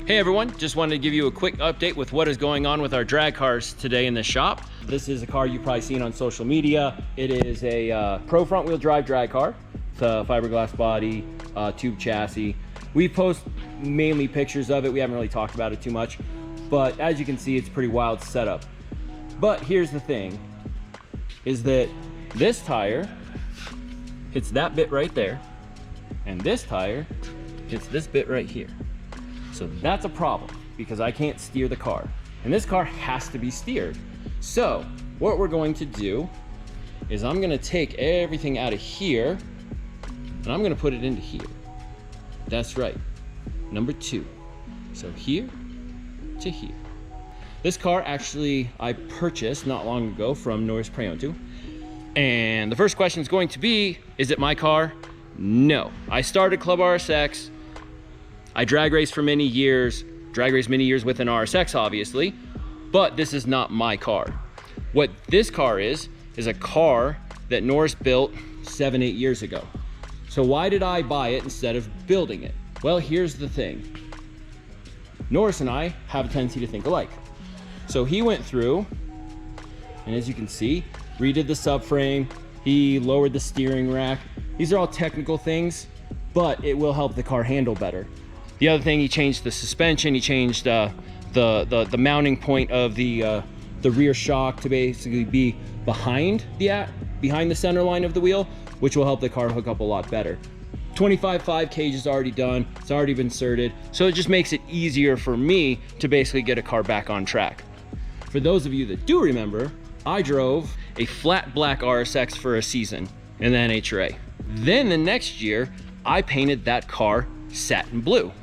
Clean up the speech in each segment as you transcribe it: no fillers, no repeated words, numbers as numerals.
Hey everyone, just wanted to give you a quick update with what is going on with our drag cars today in the shop. This is a car you've probably seen on social media. It is a Pro front wheel drive drag car. It's a fiberglass body, tube chassis. We post mainly pictures of it. We haven't really talked about it too much, but as you can see, it's a pretty wild setup. But here's the thing, is that this tire hits that bit right there, and this tire hits this bit right here. So that's a problem because I can't steer the car, and this car has to be steered. So what we're going to do is I'm going to take everything out of here and I'm going to put it into here. That's right, number 2. So here to here. This car actually I purchased not long ago from Norris Pre-Owned. And the first question is going to be, is it my car? No. I started Club RSX. I drag raced for many years, drag raced many years with an RSX obviously, but this is not my car. What this car is a car that Norris built 7-8 years ago. So why did I buy it instead of building it? Well, here's the thing. Norris and I have a tendency to think alike. So he went through, and as you can see, redid the subframe, he lowered the steering rack. These are all technical things, but it will help the car handle better. The other thing, he changed the suspension, he changed the mounting point of the rear shock to basically be behind the center line of the wheel, which will help the car hook up a lot better. 25.5 cage is already done, it's already been inserted, so it just makes it easier for me to basically get a car back on track. For those of you that do remember, I drove a flat black RSX for a season in the NHRA. Then the next year, I painted that car satin blue.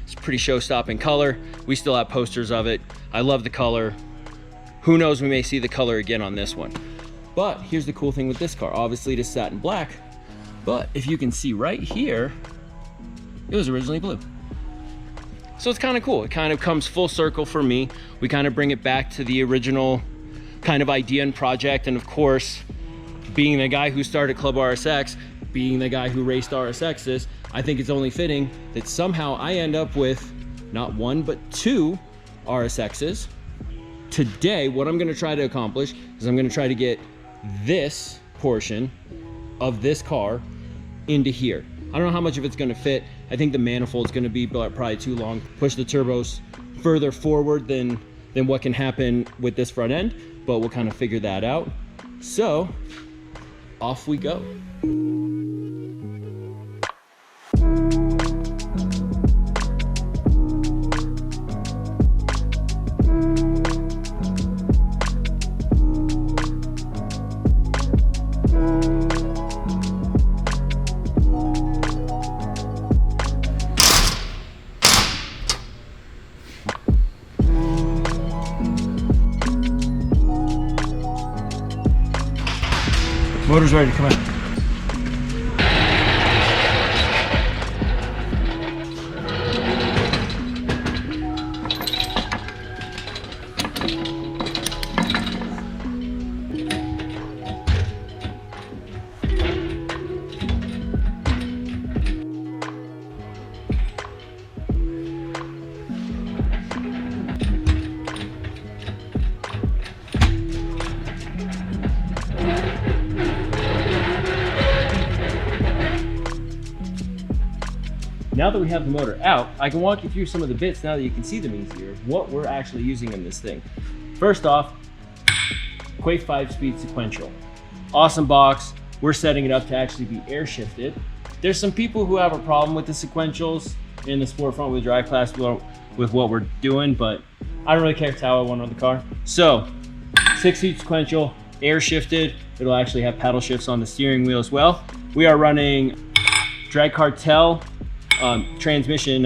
It's a pretty show-stopping color. We still have posters of it. I love the color. Who knows, we may see the color again on this one. But here's the cool thing with this car. Obviously it is satin black, but if you can see right here, it was originally blue. So it's kind of cool. It kind of comes full circle for me. We kind of bring it back to the original kind of idea and project. And of course, being the guy who started Club RSX, being the guy who raced RSXs, I think it's only fitting that somehow I end up with not 1, but 2 RSXs. Today, what I'm gonna try to accomplish is I'm gonna try to get this portion of this car into here. I don't know how much of it's gonna fit. I think the manifold's gonna be probably too long. Push the turbos further forward than what can happen with this front end, but we'll kind of figure that out. So, off we go. Motor's ready to come out. Now that we have the motor out, I can walk you through some of the bits now that you can see them easier, what we're actually using in this thing. First off, Quaife 5-speed sequential. Awesome box. We're setting it up to actually be air shifted. There's some people who have a problem with the sequentials in the sport front wheel drive class with what we're doing, but I don't really care. It's how I want on the car. So 6-speed sequential, air shifted. It'll actually have paddle shifts on the steering wheel as well. We are running Drag Cartel transmission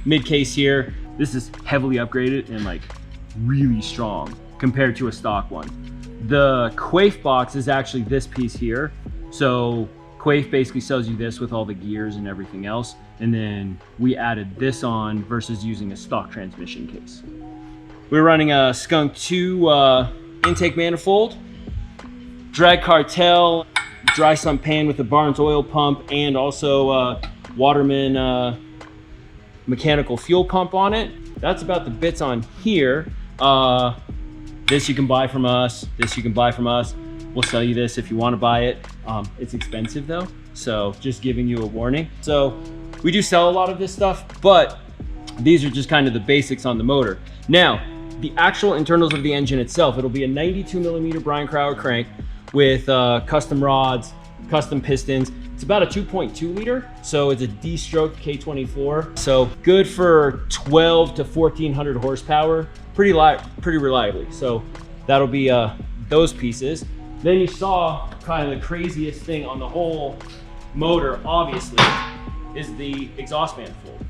mid case here. This is heavily upgraded and like really strong compared to a stock one. The Quaife box is actually this piece here. So Quaife basically sells you this with all the gears and everything else, and then we added this on versus using a stock transmission case. We're running a Skunk 2 intake manifold, Drag Cartel, dry sump pan with the Barnes oil pump, and also Waterman mechanical fuel pump on it. That's about the bits on here. This you can buy from us. This you can buy from us. We'll sell you this if you want to buy it. It's expensive though, so just giving you a warning. So we do sell a lot of this stuff, but these are just kind of the basics on the motor. Now, the actual internals of the engine itself, it'll be a 92mm Brian Crowder crank with custom rods, custom pistons. It's about a 2.2 liter, so it's a D-stroke K24. So good for 12 to 1400 horsepower, pretty reliably. So that'll be those pieces. Then you saw kind of the craziest thing on the whole motor, obviously, is the exhaust manifold.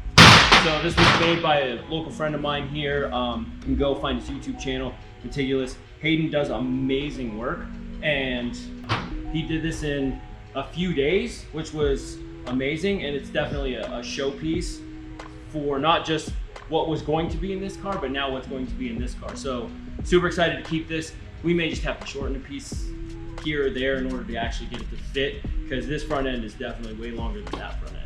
So this was made by a local friend of mine here. You can go find his YouTube channel, Meticulous. Hayden does amazing work, and he did this in a few days, which was amazing, and it's definitely a showpiece for not just what was going to be in this car, but now what's going to be in this car. So super excited to keep this. We may just have to shorten a piece here or there in order to actually get it to fit, because this front end is definitely way longer than that front end.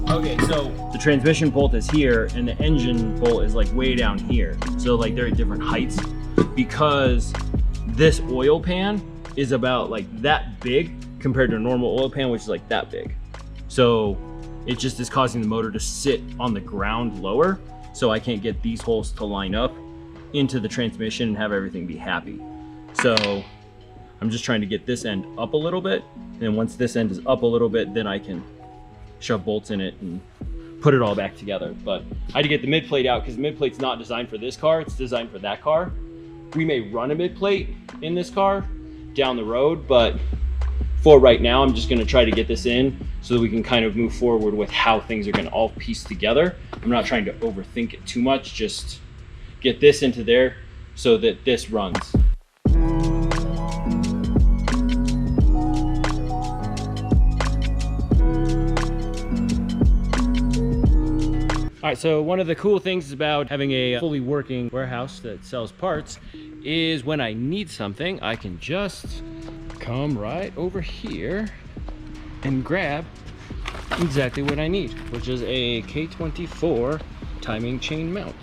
Okay, so the transmission bolt is here and the engine bolt is like way down here. So like they're at different heights, because this oil pan is about like that big compared to a normal oil pan, which is like that big. So it just is causing the motor to sit on the ground lower. So I can't get these holes to line up into the transmission and have everything be happy. So I'm just trying to get this end up a little bit. And then once this end is up a little bit, then I can shove bolts in it and put it all back together. But I had to get the mid plate out because the mid plate's not designed for this car, it's designed for that car. We may run a mid plate in this car down the road, but for right now, I'm just gonna try to get this in so that we can kind of move forward with how things are gonna all piece together. I'm not trying to overthink it too much, just get this into there so that this runs. All right, so one of the cool things about having a fully working warehouse that sells parts is when I need something, I can just come right over here and grab exactly what I need, which is a K24 timing chain mount.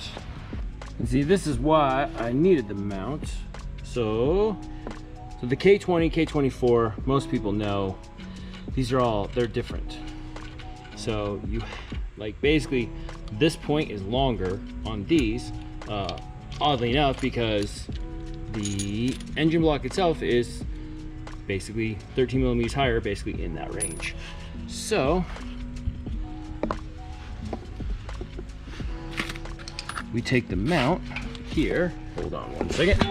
And see, this is why I needed the mount. So the K20, K24, most people know, these are they're different. So you, like basically, this point is longer on these, oddly enough, because the engine block itself is basically 13 millimeters higher, basically in that range. So we take the mount here, hold on one second.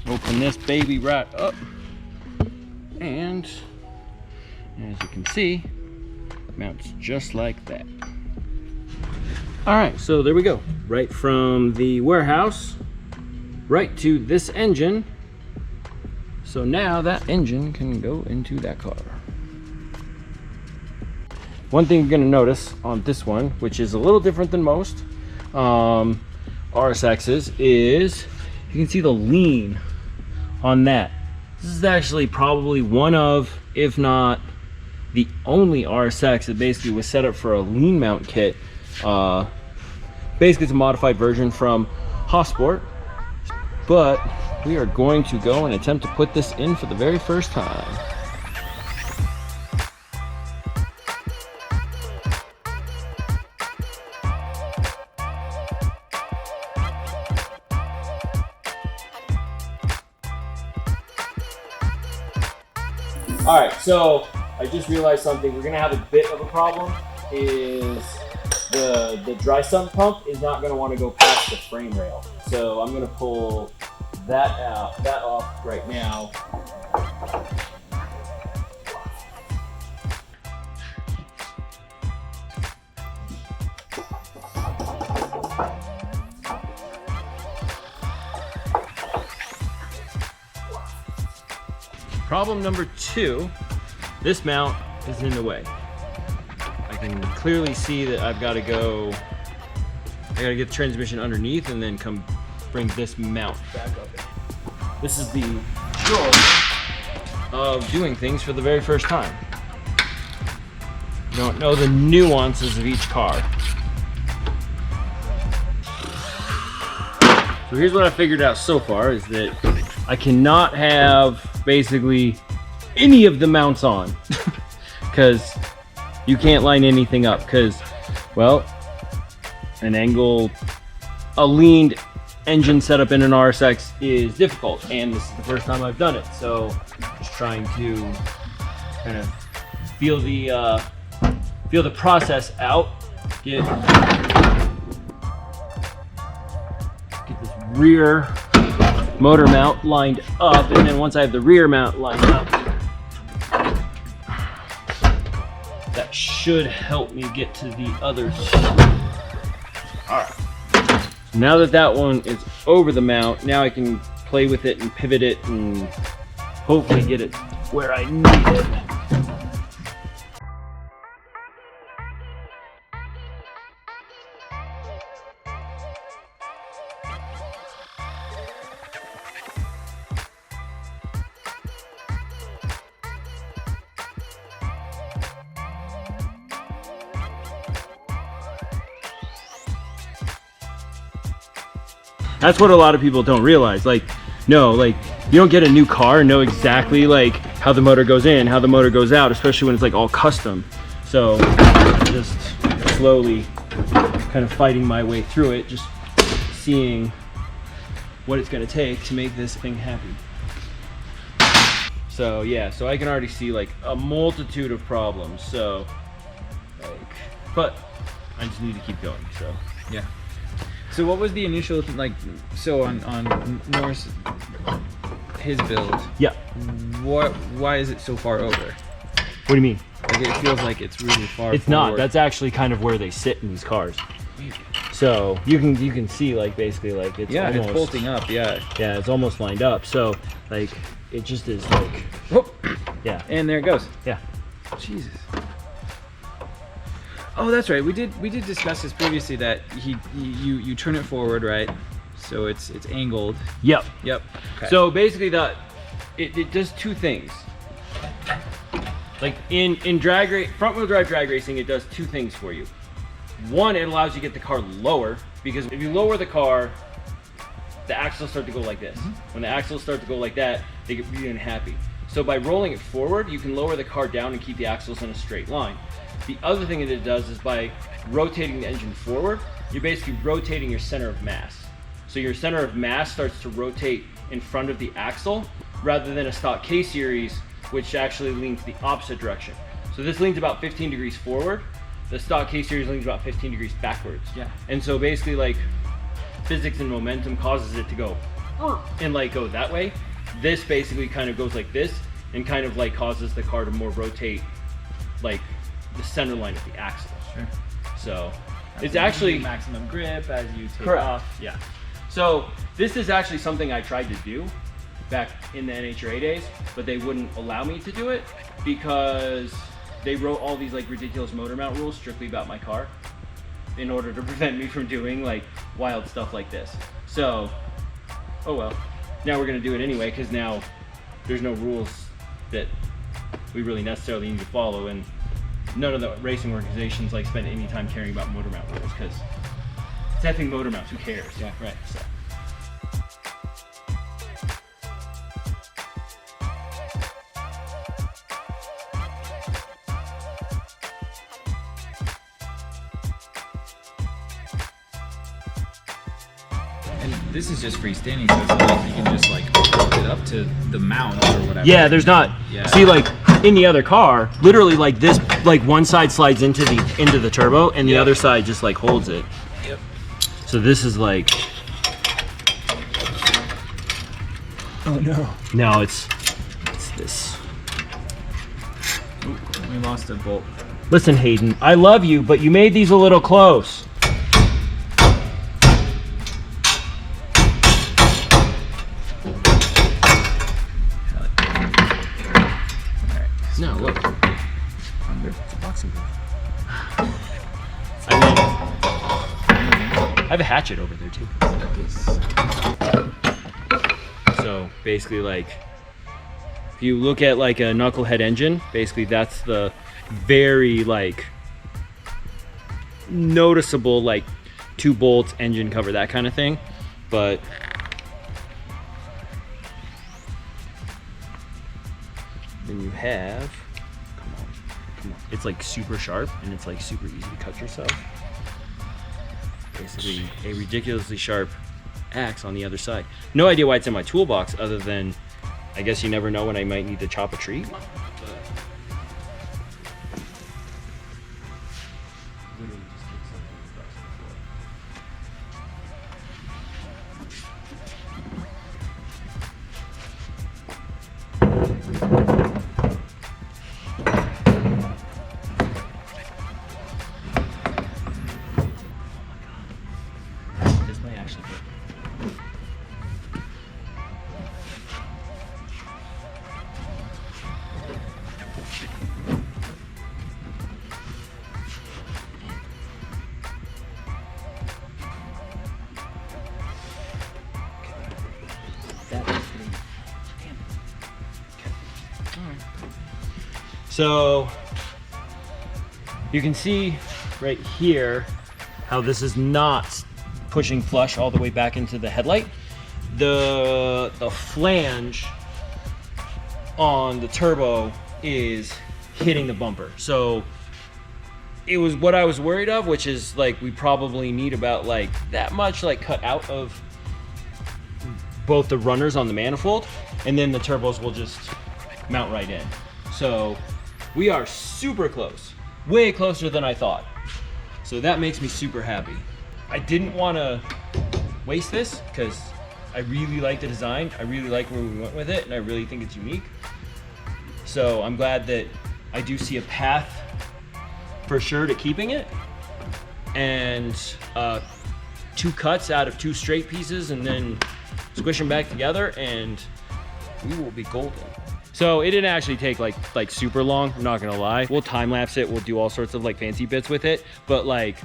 Open this baby right up, and as you can see, mounts just like that. All right, so there we go. Right from the warehouse, right to this engine. So now that engine can go into that car. One thing you're gonna notice on this one, which is a little different than most RSXs, is you can see the lean on that. This is actually probably one of, if not the only RSX that basically was set up for a lean mount kit. Basically it's a modified version from Hossport, but we are going to go and attempt to put this in for the very first time. All right, so I just realized something. We're gonna have a bit of a problem. Is the dry sump pump is not gonna want to go past the frame rail. So I'm gonna pull that off right now. Problem number 2, this mount is in the way. I can clearly see that I gotta get the transmission underneath and then come bring this mount back up. This is the joy of doing things for the very first time. You don't know the nuances of each car. So here's what I figured out so far is that I cannot have basically any of the mounts on because you can't line anything up because, well, a leaned engine setup in an RSX is difficult, and this is the first time I've done it, so just trying to kind of feel the process out, get this rear motor mount lined up, and then once I have the rear mount lined up, that should help me get to the other side. All right. Now that one is over the mount, now I can play with it and pivot it and hopefully get it where I need it. That's what a lot of people don't realize. Like, no, like you don't get a new car and know exactly like how the motor goes in, how the motor goes out, especially when it's like all custom. So just slowly kind of fighting my way through it, just seeing what it's gonna take to make this thing happy. So yeah, so I can already see like a multitude of problems. So like, but I just need to keep going, so yeah. So what was the initial, like, so on Norris, his build? Yeah. Why is it so far over? What do you mean? Like, it feels like it's really far It's forward. not. That's actually kind of where they sit in these cars. So you can see like basically like it's almost, it's bolting up. Yeah. Yeah, it's almost lined up. So like it just is like, whoop. Yeah. And there it goes. Yeah. Jesus. Oh, that's right. We did discuss this previously, that you turn it forward, right? So it's angled. Yep. Yep. Okay. So basically it does two things. Like in front wheel drive drag racing, it does two things for you. One, it allows you to get the car lower, because if you lower the car, the axles start to go like this. Mm-hmm. When the axles start to go like that, they get really unhappy. So by rolling it forward, you can lower the car down and keep the axles in a straight line. The other thing that it does is by rotating the engine forward, you're basically rotating your center of mass. So your center of mass starts to rotate in front of the axle, rather than a stock K-Series, which actually leans the opposite direction. So this leans about 15 degrees forward. The stock K-Series leans about 15 degrees backwards. Yeah. And so basically like physics and momentum causes it to go and like go that way. This basically kind of goes like this and kind of like causes the car to more rotate like the center line of the axle. Sure. So it's actually maximum grip as you take correct. off. Yeah. So this is actually something I tried to do back in the NHRA days, but they wouldn't allow me to do it because they wrote all these like ridiculous motor mount rules strictly about my car in order to prevent me from doing like wild stuff like this. So, oh well. Now we're gonna do it anyway, because now there's no rules that we really necessarily need to follow, and none of the racing organizations like spend any time caring about motor mount rules, because it's effing motor mounts, who cares? Yeah, right. So. And this is just freestanding, so it's not like you can just like hook it up to the mount or whatever. Yeah, there's not. Yeah. See, like in the other car, literally like this, like one side slides into the turbo, and the other side just like holds it. Yep. So this is like. Oh no. No, it's this. Ooh, we lost a bolt. Listen, Hayden, I love you, but you made these a little close. No, look. Under. It's a boxing glove. I mean, I have a hatchet over there too. So basically, like, if you look at like a knucklehead engine, basically that's the very like noticeable like 2 bolts engine cover, that kind of thing. But then you have, come on, it's like super sharp and it's like super easy to cut yourself. Basically a ridiculously sharp axe on the other side. No idea why it's in my toolbox, other than I guess you never know when I might need to chop a tree. This might actually be. So you can see right here how this is not pushing flush all the way back into the headlight. The flange on the turbo is hitting the bumper. So it was what I was worried of, which is like we probably need about like that much like cut out of both the runners on the manifold, and then the turbos will just mount right in. So we are super close, way closer than I thought. So that makes me super happy. I didn't want to waste this because I really like the design. I really like where we went with it, and I really think it's unique. So I'm glad that I do see a path for sure to keeping it. And 2 cuts out of 2 straight pieces, and then squish them back together, and we will be golden. So it didn't actually take like super long, I'm not gonna lie. We'll time lapse it, we'll do all sorts of like fancy bits with it, but like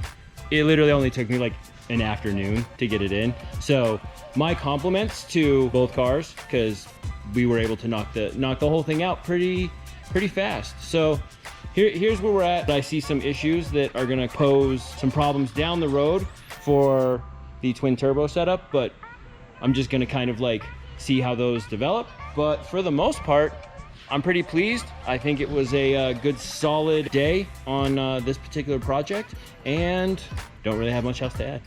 it literally only took me like an afternoon to get it in. So my compliments to both cars, because we were able to knock the whole thing out pretty fast. So here's where we're at. I see some issues that are gonna pose some problems down the road for the twin turbo setup, but I'm just gonna kind of like see how those develop. But for the most part, I'm pretty pleased. I think it was a good solid day on this particular project, and don't really have much else to add.